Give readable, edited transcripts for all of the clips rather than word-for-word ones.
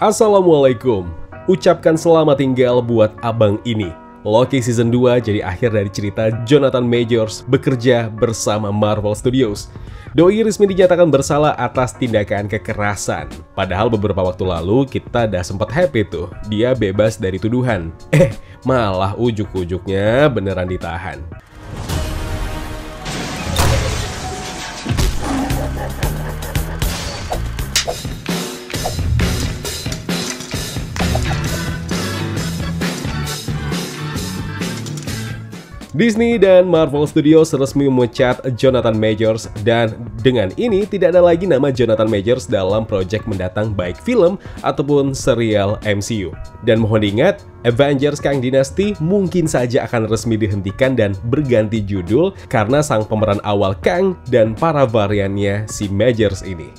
Assalamualaikum. Ucapkan selamat tinggal buat abang ini. Loki Season 2 jadi akhir dari cerita Jonathan Majors bekerja bersama Marvel Studios. Doi resmi dinyatakan bersalah atas tindakan kekerasan. Padahal beberapa waktu lalu kita udah sempat happy tuh, dia bebas dari tuduhan. Malah ujuk-ujuknya beneran ditahan. Disney dan Marvel Studios resmi memecat Jonathan Majors, dan dengan ini tidak ada lagi nama Jonathan Majors dalam proyek mendatang baik film ataupun serial MCU. Dan mohon diingat, Avengers Kang Dynasty mungkin saja akan resmi dihentikan dan berganti judul karena sang pemeran awal Kang dan para variannya si Majors ini.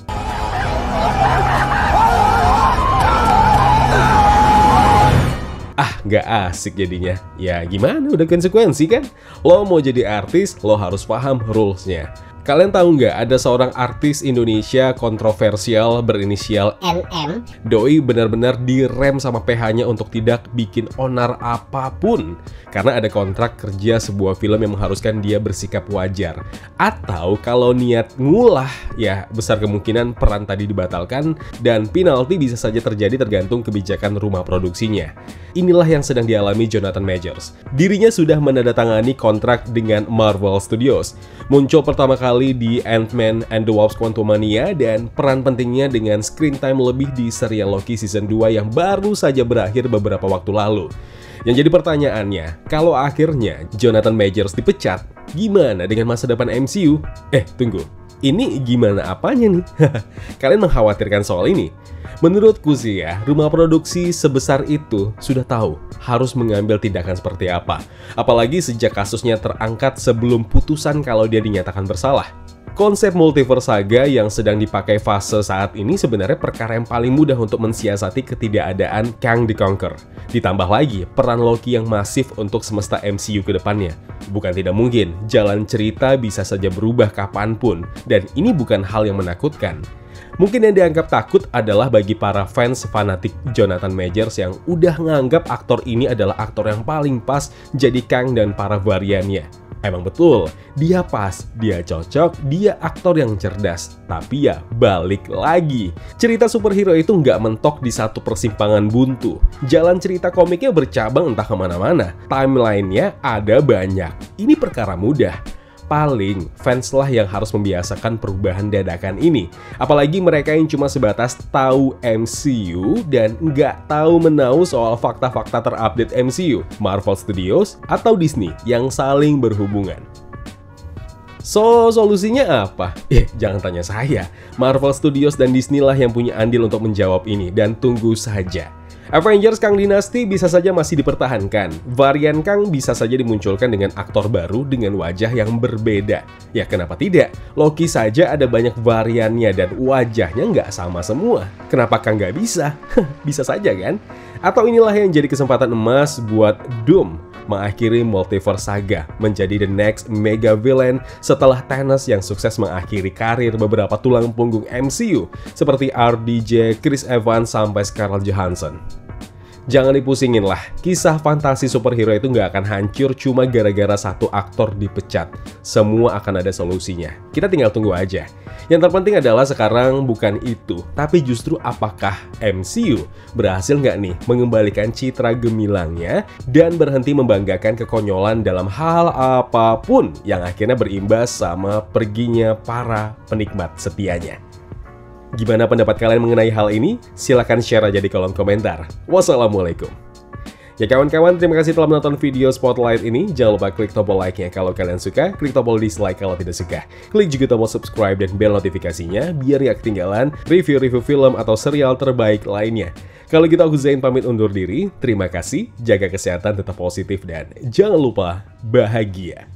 Nggak asik jadinya. Ya gimana, udah konsekuensi kan? Lo mau jadi artis, lo harus paham rules-nya. Kalian tahu nggak ada seorang artis Indonesia kontroversial berinisial NM? Doi benar-benar direm sama PH-nya untuk tidak bikin onar apapun karena ada kontrak kerja sebuah film yang mengharuskan dia bersikap wajar. Atau kalau niat ngulah, ya besar kemungkinan peran tadi dibatalkan dan penalti bisa saja terjadi tergantung kebijakan rumah produksinya. Inilah yang sedang dialami Jonathan Majors. Dirinya sudah menandatangani kontrak dengan Marvel Studios. Muncul pertama kali di Ant-Man and the Wasp: Quantumania dan peran pentingnya dengan screen time lebih di serial Loki Season 2 yang baru saja berakhir beberapa waktu lalu. Yang jadi pertanyaannya, kalau akhirnya Jonathan Majors dipecat, gimana dengan masa depan MCU? Tunggu, ini gimana apanya nih? Kalian mengkhawatirkan soal ini? Menurutku sih ya, rumah produksi sebesar itu sudah tahu harus mengambil tindakan seperti apa. Apalagi sejak kasusnya terangkat sebelum putusan kalau dia dinyatakan bersalah. Konsep multiverse saga yang sedang dipakai fase saat ini sebenarnya perkara yang paling mudah untuk mensiasati ketidakadaan Kang the Conqueror. Ditambah lagi peran Loki yang masif untuk semesta MCU ke depannya. Bukan tidak mungkin, jalan cerita bisa saja berubah kapanpun, dan ini bukan hal yang menakutkan. Mungkin yang dianggap takut adalah bagi para fans fanatik Jonathan Majors yang udah nganggap aktor ini adalah aktor yang paling pas jadi Kang dan para variannya. Emang betul, dia pas, dia cocok, dia aktor yang cerdas. Tapi ya balik lagi, cerita superhero itu nggak mentok di satu persimpangan buntu. Jalan cerita komiknya bercabang entah kemana-mana, timelinenya ada banyak. Ini perkara mudah. Paling fanslah yang harus membiasakan perubahan dadakan ini. Apalagi mereka yang cuma sebatas tahu MCU dan nggak tahu menau soal fakta-fakta terupdate MCU, Marvel Studios, atau Disney yang saling berhubungan. Solusinya apa? Jangan tanya saya. Marvel Studios dan Disney lah yang punya andil untuk menjawab ini, dan tunggu saja. Avengers Kang Dynasty bisa saja masih dipertahankan. Varian Kang bisa saja dimunculkan dengan aktor baru dengan wajah yang berbeda. Ya kenapa tidak? Loki saja ada banyak variannya dan wajahnya nggak sama semua. Kenapa Kang nggak bisa? Bisa saja kan? Atau inilah yang jadi kesempatan emas buat Doom mengakhiri multiverse saga, menjadi the next mega villain setelah Thanos yang sukses mengakhiri karir beberapa tulang punggung MCU seperti RDJ, Chris Evans, sampai Scarlett Johansson. Jangan dipusingin lah, kisah fantasi superhero itu nggak akan hancur cuma gara-gara satu aktor dipecat. Semua akan ada solusinya. Kita tinggal tunggu aja. Yang terpenting adalah sekarang bukan itu, tapi justru apakah MCU berhasil nggak nih mengembalikan citra gemilangnya dan berhenti membanggakan kekonyolan dalam hal apapun yang akhirnya berimbas sama perginya para penikmat setianya. Gimana pendapat kalian mengenai hal ini? Silahkan share aja di kolom komentar. Wassalamualaikum. Ya kawan-kawan, terima kasih telah menonton video Spotlight ini. Jangan lupa klik tombol like-nya kalau kalian suka, klik tombol dislike kalau tidak suka. Klik juga tombol subscribe dan bell notifikasinya biar gak ketinggalan review-review film atau serial terbaik lainnya. Kalau gitu aku Zain pamit undur diri. Terima kasih, jaga kesehatan, tetap positif, dan jangan lupa bahagia.